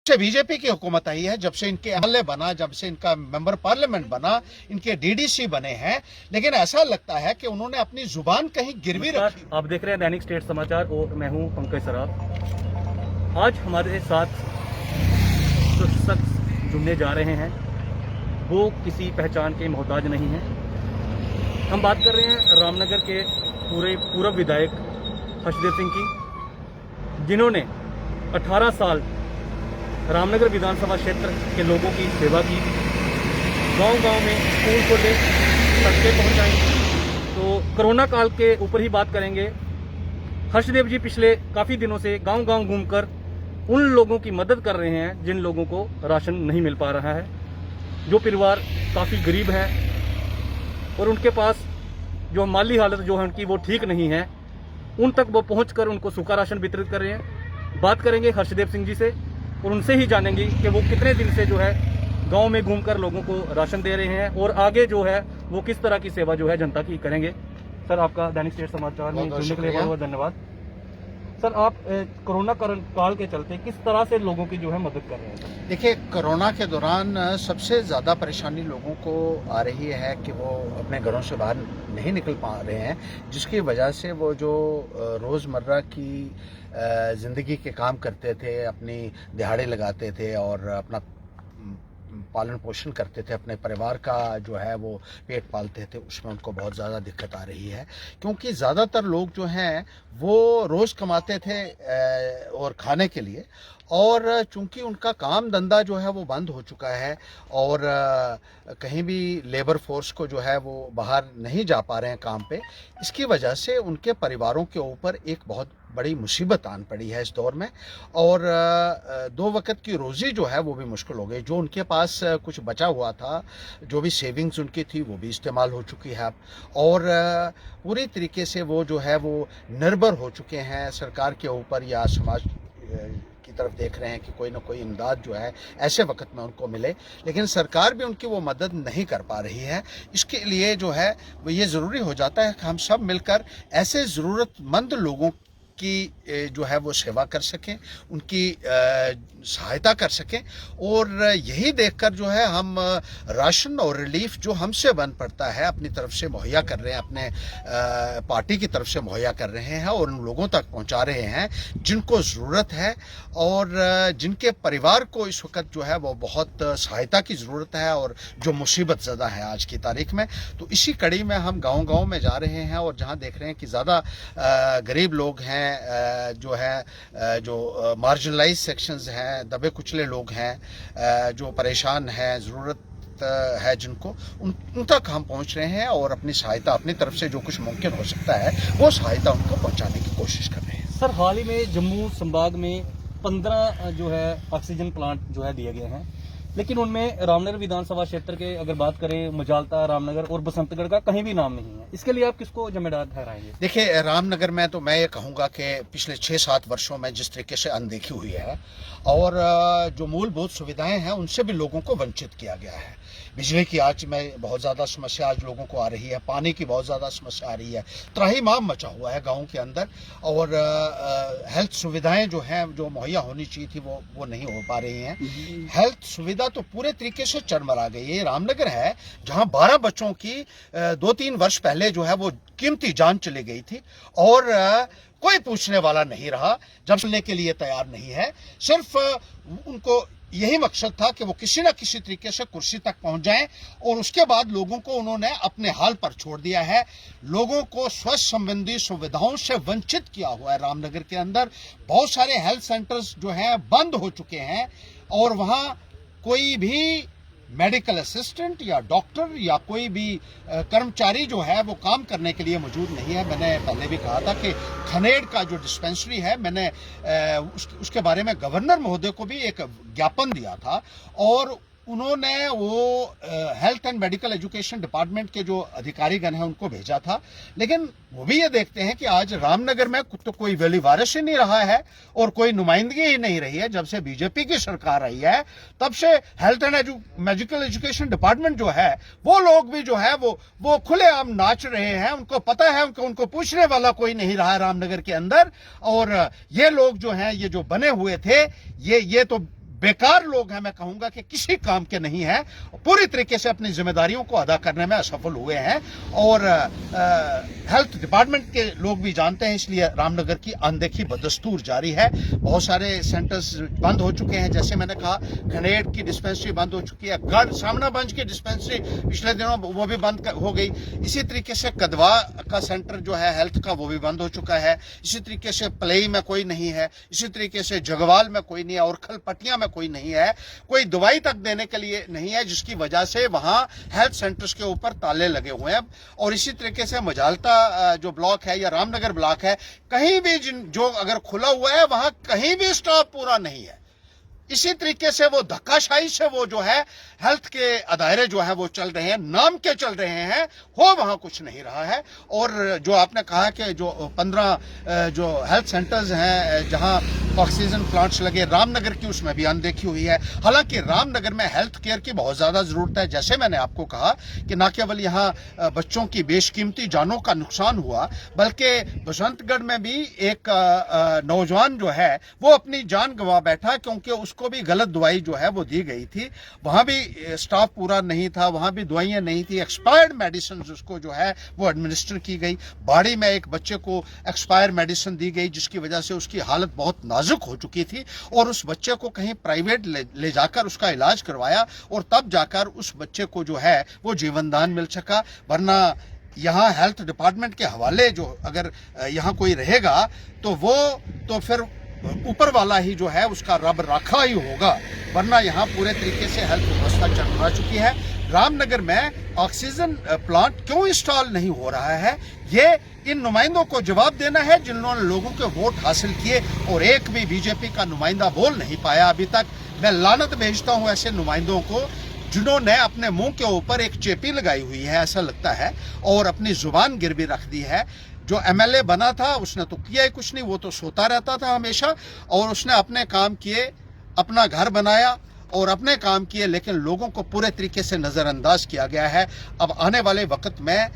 से बीजेपी की हुकूमत आई है, जब से इनके एमएलए बना, जब से इनका मेंबर पार्लियामेंट बना, इनके डीडीसी बने हैं, लेकिन ऐसा लगता है कि उन्होंने अपनी जुबान कहीं गिरवी रखी। आप देख रहे हैं दैनिक स्टेट समाचार और मैं हूं पंकज सराफ। आज हमारे साथ जो शख्स जुड़ने जा रहे हैं वो किसी पहचान के मोहताज नहीं हैं। हम बात कर रहे हैं रामनगर के पूर्व विधायक हर्षदेव सिंह की, जिन्होंने 18 साल रामनगर विधानसभा क्षेत्र के लोगों की सेवा की, गांव-गांव में स्कूल खोले, सड़कें पहुंचाई। तो कोरोना काल के ऊपर ही बात करेंगे। हर्षदेव जी पिछले काफ़ी दिनों से गांव-गांव घूमकर उन लोगों की मदद कर रहे हैं जिन लोगों को राशन नहीं मिल पा रहा है, जो परिवार काफ़ी गरीब है और उनके पास जो माली हालत जो है उनकी वो ठीक नहीं है, उन तक वो पहुंचकर उनको सूखा राशन वितरित कर रहे हैं। बात करेंगे हर्षदेव सिंह जी से और उनसे ही जानेंगे कि वो कितने दिन से जो है गांव में घूमकर लोगों को राशन दे रहे हैं और आगे जो है वो किस तरह की सेवा जो है जनता की करेंगे। सर, आपका दैनिक स्टेट समाचार में जुड़ने के लिए बहुत बहुत धन्यवाद। सर, आप कोरोना काल के चलते किस तरह से लोगों की जो है मदद कर रहे हैं? देखिए, कोरोना के दौरान सबसे ज़्यादा परेशानी लोगों को आ रही है कि वो अपने घरों से बाहर नहीं निकल पा रहे हैं, जिसकी वजह से वो जो रोज़मर्रा की ज़िंदगी के काम करते थे, अपनी दिहाड़ी लगाते थे और अपना पालन पोषण करते थे, अपने परिवार का जो है वो पेट पालते थे, उसमें उनको बहुत ज़्यादा दिक्कत आ रही है। क्योंकि ज़्यादातर लोग जो हैं वो रोज़ कमाते थे और खाने के लिए, और चूंकि उनका काम धंधा जो है वो बंद हो चुका है और कहीं भी लेबर फोर्स को जो है वो बाहर नहीं जा पा रहे हैं काम पे, इसकी वजह से उनके परिवारों के ऊपर एक बहुत बड़ी मुसीबत आन पड़ी है इस दौर में। और 2 वक्त की रोज़ी जो है वो भी मुश्किल हो गई। जो उनके पास कुछ बचा हुआ था, जो भी सेविंग्स उनकी थी, वो भी इस्तेमाल हो चुकी है और पूरी तरीके से वो जो है वो निर्भर हो चुके हैं सरकार के ऊपर या समाज की तरफ देख रहे हैं कि कोई ना कोई इमदाद जो है ऐसे वक्त में उनको मिले, लेकिन सरकार भी उनकी वो मदद नहीं कर पा रही है। इसके लिए जो है वो ये ज़रूरी हो जाता है कि हम सब मिलकर ऐसे ज़रूरतमंद लोगों की जो है वो सेवा कर सकें, उनकी सहायता कर सकें, और यही देखकर जो है हम राशन और रिलीफ जो हमसे बन पड़ता है अपनी तरफ से मुहैया कर रहे हैं, अपने पार्टी की तरफ से मुहैया कर रहे हैं और उन लोगों तक पहुंचा रहे हैं जिनको ज़रूरत है और जिनके परिवार को इस वक्त जो है वो बहुत सहायता की ज़रूरत है और जो मुसीबत ज़दा है आज की तारीख में। तो इसी कड़ी में हम गाँव-गाँव में जा रहे हैं और जहाँ देख रहे हैं कि ज़्यादा गरीब लोग हैं, जो है जो मार्जिनलाइज सेक्शंस हैं, दबे कुचले लोग हैं, जो परेशान हैं, ज़रूरत है जिनको, उन तक हम पहुंच रहे हैं और अपनी सहायता, अपनी तरफ से जो कुछ मुमकिन हो सकता है वो सहायता उनको पहुंचाने की कोशिश कर रहे हैं। सर, हाल ही में जम्मू संभाग में 15 जो है ऑक्सीजन प्लांट जो है दिए गए हैं, लेकिन उनमें रामनगर विधानसभा क्षेत्र के अगर बात करें, मजालता, रामनगर और बसंतगढ़ का कहीं भी नाम नहीं है। इसके लिए आप किसको जिम्मेदार ठहराएंगे? देखिए, रामनगर में तो मैं ये कहूँगा कि पिछले 6-7 वर्षों में जिस तरीके से अनदेखी हुई है और जो मूलभूत सुविधाएं हैं उनसे भी लोगों को वंचित किया गया है। बिजली की आज में बहुत ज़्यादा समस्या आज लोगों को आ रही है, पानी की बहुत ज़्यादा समस्या आ रही है, त्राहिमाम मचा हुआ है गाँव के अंदर, और हेल्थ सुविधाएं जो हैं जो मुहैया होनी चाहिए थी वो नहीं हो पा रही हैं। हेल्थ सुविधा तो पूरे तरीके से चरमरा गई। ये रामनगर है जहां 12 बच्चों की 2-3 वर्ष पहले जो है वो कीमती जान चली गई थी और कोई पूछने वाला नहीं रहा, जब सुनने के लिए तैयार नहीं है। सिर्फ उनको यही मकसद था कि वो किसी न किसी तरीके से कुर्सी तक पहुंच जाएं और उसके बाद लोगों को उन्होंने अपने हाल पर छोड़ दिया है। लोगों को स्वास्थ्य संबंधी सुविधाओं से वंचित किया हुआ है। रामनगर के अंदर बहुत सारे हेल्थ सेंटर्स जो हैं बंद हो चुके हैं और वहां कोई भी मेडिकल असिस्टेंट या डॉक्टर या कोई भी कर्मचारी जो है वो काम करने के लिए मौजूद नहीं है। मैंने पहले भी कहा था कि खनेड़ का जो डिस्पेंसरी है, मैंने उसके बारे में गवर्नर महोदय को भी एक ज्ञापन दिया था और उन्होंने वो health and medical education department के जो अधिकारीगण हैं उनको भेजा था, लेकिन वो भी ये देखते हैं कि आज रामनगर में तो कोई वली वारिस ही नहीं रहा है और कोई नुमाइंदगी ही नहीं रही है। जब से बीजेपी की सरकार आई है तब से health and medical education department जो है वो लोग भी जो है वो खुलेआम नाच रहे हैं। उनको पता है, उनको पूछने वाला कोई नहीं रहा है रामनगर के अंदर। और ये लोग जो हैं, ये जो बने हुए थे, ये तो बेकार लोग हैं, मैं कहूंगा कि किसी काम के नहीं है, पूरी तरीके से अपनी जिम्मेदारियों को अदा करने में असफल हुए हैं। और हेल्थ डिपार्टमेंट के लोग भी जानते हैं, इसलिए रामनगर की अनदेखी बदस्तूर जारी है। बहुत सारे सेंटर्स बंद हो चुके हैं, जैसे मैंने कहा खनेड़ की डिस्पेंसरी बंद हो चुकी है, गढ़ सामनाबंज की डिस्पेंसरी पिछले दिनों वो भी बंद हो गई। इसी तरीके से कदवा का सेंटर जो है हेल्थ का वो भी बंद हो चुका है। इसी तरीके से पलई में कोई नहीं है, इसी तरीके से जगवाल में कोई नहीं है और खलपटिया में कोई नहीं है, कोई दवाई तक देने के लिए नहीं है, जिसकी वजह से वहां हेल्थ सेंटर्स के ऊपर ताले लगे हुए हैं। और इसी तरीके से मजालता जो ब्लॉक है या रामनगर ब्लॉक है, कहीं भी जो अगर खुला हुआ है वहां कहीं भी स्टाफ पूरा नहीं है। इसी तरीके से वो धक्काशाही से वो जो है हेल्थ के अदायरे जो है वो चल रहे हैं, नाम के चल रहे हैं, हो वहां कुछ नहीं रहा है। और जो आपने कहा कि जो 15 जो हेल्थ सेंटर्स हैं जहां ऑक्सीजन प्लांट्स लगे रामनगर की, उसमें भी अनदेखी हुई है। हालांकि रामनगर में हेल्थ केयर की बहुत ज्यादा जरूरत है। जैसे मैंने आपको कहा कि न केवल यहाँ बच्चों की बेशकीमती जानों का नुकसान हुआ, बल्कि बसंतगढ़ में भी एक नौजवान जो है वो अपनी जान गंवा बैठा, क्योंकि उसको भी गलत दवाई जो है वो दी गई थी। वहां भी स्टाफ पूरा नहीं था, वहां भी दवाइयां नहीं थी, एक्सपायर्ड मेडिसिन उसको जो है वो एडमिनिस्टर की गई। बाड़ी में एक बच्चे को एक्सपायर मेडिसिन दी गई, जिसकी वजह से उसकी हालत बहुत नाजुक हो चुकी थी और उस बच्चे को कहीं प्राइवेट ले जाकर उसका इलाज करवाया और तब जाकर उस बच्चे को जो है वो जीवनदान मिल सका। वरना यहाँ हेल्थ डिपार्टमेंट के हवाले जो अगर यहाँ कोई रहेगा तो फिर ऊपर वाला ही जो है उसका रब रखा ही होगा, वरना यहाँ पूरे तरीके से हेल्थ व्यवस्था चरमरा चुकी है। रामनगर में ऑक्सीजन प्लांट क्यों इंस्टॉल नहीं हो रहा है, ये इन नुमाइंदों को जवाब देना है जिन्होंने लोगों के वोट हासिल किए और एक भी बीजेपी का नुमाइंदा बोल नहीं पाया अभी तक। मैं लानत भेजता हूं ऐसे नुमाइंदों को जिन्होंने अपने मुंह के ऊपर एक चेपी लगाई हुई है, ऐसा लगता है, और अपनी जुबान गिरवी रख दी है। जो एमएलए बना था उसने तो किया ही कुछ नहीं, वो तो सोता रहता था हमेशा, और उसने अपने काम किए, अपना घर बनाया और अपने काम किए, लेकिन लोगों को पूरे तरीके से नजरअंदाज किया गया है। अब आने वाले वक्त में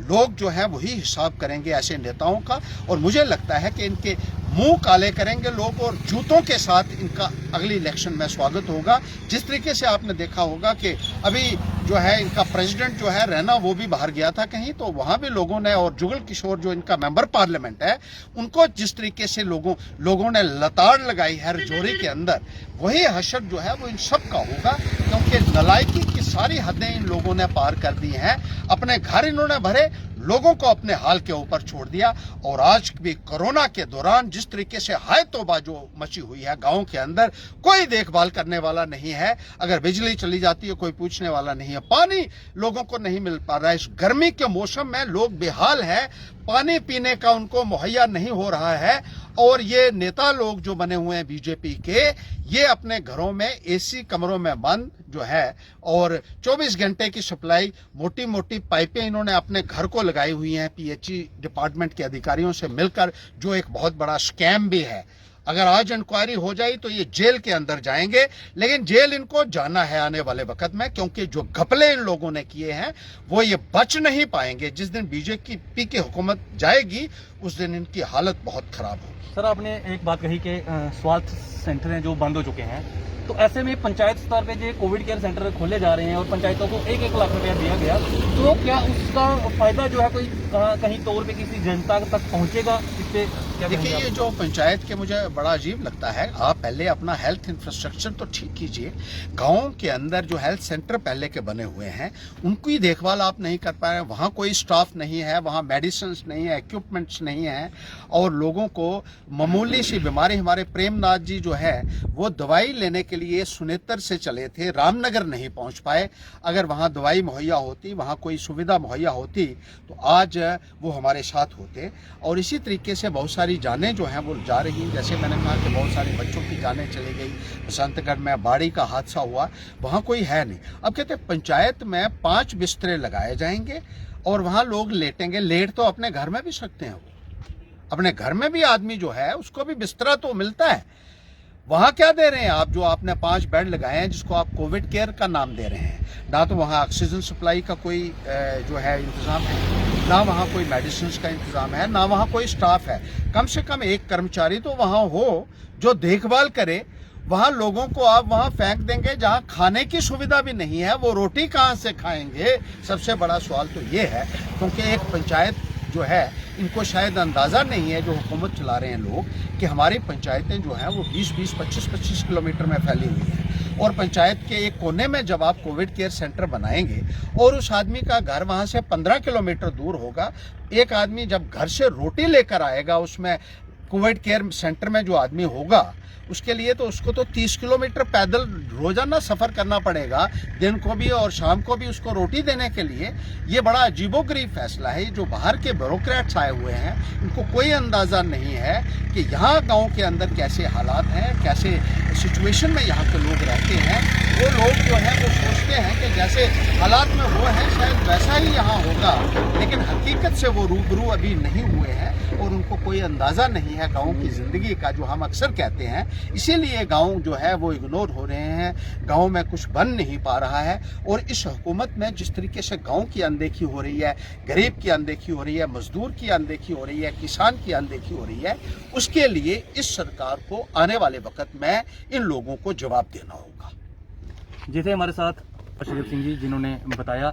लोग जो हैं वही हिसाब करेंगे ऐसे नेताओं का, और मुझे लगता है कि इनके मुंह काले करेंगे लोग और जूतों के साथ इनका अगली इलेक्शन में स्वागत होगा। जिस तरीके से आपने देखा होगा कि अभी जो है इनका प्रेसिडेंट जो है रैना वो भी बाहर गया था कहीं, तो वहां भी लोगों ने, और जुगल किशोर जो इनका मेंबर पार्लियामेंट है, उनको जिस तरीके से लोगों ने लताड़ लगाई है रजौरी के अंदर, वही हशर जो है वो इन सब का होगा, क्योंकि नलायकी की सारी हदें इन लोगों ने पार कर दी हैं। अपने घर इन्होंने भरे, लोगों को अपने हाल के ऊपर छोड़ दिया। और आज भी कोरोना के दौरान जिस तरीके से हाय तौबा जो मची हुई है गांव के अंदर, कोई देखभाल करने वाला नहीं है। अगर बिजली चली जाती है कोई पूछने वाला नहीं है, पानी लोगों को नहीं मिल पा रहा है। इस गर्मी के मौसम में लोग बेहाल है, पानी पीने का उनको मुहैया नहीं हो रहा है। और ये नेता लोग जो बने हुए हैं बीजेपी के, ये अपने घरों में एसी कमरों में बंद जो है और 24 घंटे की सप्लाई, मोटी मोटी पाइपें इन्होंने अपने घर को लगाई हुई हैं पीएचई डिपार्टमेंट के अधिकारियों से मिलकर, जो एक बहुत बड़ा स्कैम भी है। अगर आज इंक्वायरी हो जाए तो ये जेल के अंदर जाएंगे, लेकिन जेल इनको जाना है आने वाले वक्त में, क्योंकि जो घपले इन लोगों ने किए हैं वो ये बच नहीं पाएंगे। जिस दिन बीजेपी की हुकूमत जाएगी उस दिन इनकी हालत बहुत खराब होगी। सर, आपने एक बात कही कि स्वास्थ्य सेंटर हैं जो बंद हो चुके हैं, तो ऐसे में पंचायत स्तर पे जो कोविड केयर सेंटर खोले जा रहे हैं और पंचायतों को 1-1 लाख रुपया दिया गया, तो क्या उसका फायदा जो है कोई कहीं तौर पे किसी जनता तक पहुंचेगा? इससे देखिए, ये जो पंचायत के मुझे बड़ा अजीब लगता है, आप पहले अपना हेल्थ इंफ्रास्ट्रक्चर तो ठीक कीजिए। गाँव के अंदर जो हेल्थ सेंटर पहले के बने हुए हैं उनकी देखभाल आप नहीं कर पा रहे, वहाँ कोई स्टाफ नहीं है, वहाँ मेडिसिन नहीं है, इक्विपमेंट्स नहीं है, और लोगों को मामूली सी बीमारी, हमारे प्रेमनाथ जी जो है वो दवाई लेने के लिए सुनेतर से चले थे, रामनगर नहीं पहुंच पाए। अगर वहां दवाई मुहैया होती, वहां कोई सुविधा मुहैया होती तो आज वो हमारे साथ होते। और इसी तरीके से बहुत सारी जानें जो हैं वो जा रही हैं। जैसे मैंने कहा कि बहुत सारे बच्चों की जानें चली गई। बसंतगढ़ में बाड़ी का हादसा हुआ, वहां कोई है नहीं। अब कहते हैं पंचायत में 5 बिस्तरे लगाए जाएंगे और वहां लोग लेटेंगे। लेट तो अपने घर में भी सकते हैं, वो अपने घर में भी आदमी जो है उसको भी बिस्तरा तो मिलता है। वहां क्या दे रहे हैं आप? जो आपने 5 बेड लगाए हैं जिसको आप कोविड केयर का नाम दे रहे हैं, ना तो वहां ऑक्सीजन सप्लाई का कोई जो है इंतजाम है, ना वहां कोई मेडिसिन का इंतजाम है, ना वहां कोई स्टाफ है। कम से कम एक कर्मचारी तो वहां हो जो देखभाल करे। वहां लोगों को आप वहां फेंक देंगे जहां खाने की सुविधा भी नहीं है, वो रोटी कहां से खाएंगे? सबसे बड़ा सवाल तो ये है, क्योंकि एक पंचायत जो है, इनको शायद अंदाज़ा नहीं है जो हुकूमत चला रहे हैं लोग, कि हमारी पंचायतें जो हैं वो 20-20, 25-25 किलोमीटर में फैली हुई हैं। और पंचायत के एक कोने में जब आप कोविड केयर सेंटर बनाएंगे और उस आदमी का घर वहाँ से 15 किलोमीटर दूर होगा, एक आदमी जब घर से रोटी लेकर आएगा, उसमें कोविड केयर सेंटर में जो आदमी होगा उसके लिए तो उसको तो 30 किलोमीटर पैदल रोजाना सफ़र करना पड़ेगा, दिन को भी और शाम को भी उसको रोटी देने के लिए। ये बड़ा अजीबोगरीब फैसला है। जो बाहर के ब्यूरोक्रेट्स आए हुए हैं, उनको कोई अंदाज़ा नहीं है कि यहाँ गांव के अंदर कैसे हालात हैं, कैसे सिचुएशन में यहाँ के लोग रहते हैं। वो लोग जो है वो सोचते हैं कि जैसे हालात में वो हैं शायद वैसा ही यहाँ होगा, लेकिन हकीकत से वो रूबरू अभी नहीं हुए हैं और उनको कोई अंदाज़ा नहीं है गाँव की ज़िंदगी का, जो हम अक्सर कहते हैं। इसीलिए गांव जो है वो इग्नोर हो रहे हैं, गांव में कुछ बन नहीं पा रहा है। और इस हुकूमत में जिस तरीके से गांव की अनदेखी हो रही है, गरीब की अनदेखी हो रही है, मजदूर की अनदेखी हो रही है, किसान की अनदेखी हो रही है, उसके लिए इस सरकार को आने वाले वक्त में इन लोगों को जवाब देना होगा। जैसे हमारे साथ अशरफ सिंह जी, जिन्होंने बताया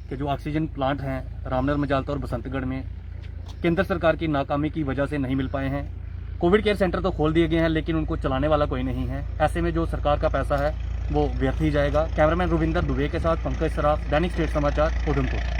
कि जो ऑक्सीजन प्लांट हैं रामनगर, मजालता और बसंतगढ़ में केंद्र सरकार की नाकामी की वजह से नहीं मिल पाए हैं। कोविड केयर सेंटर तो खोल दिए गए हैं, लेकिन उनको चलाने वाला कोई नहीं है। ऐसे में जो सरकार का पैसा है वो व्यर्थ ही जाएगा। कैमरामैन रुविंदर दुबे के साथ पंकज सराफ, दैनिक स्टेट समाचार, उधमपुर।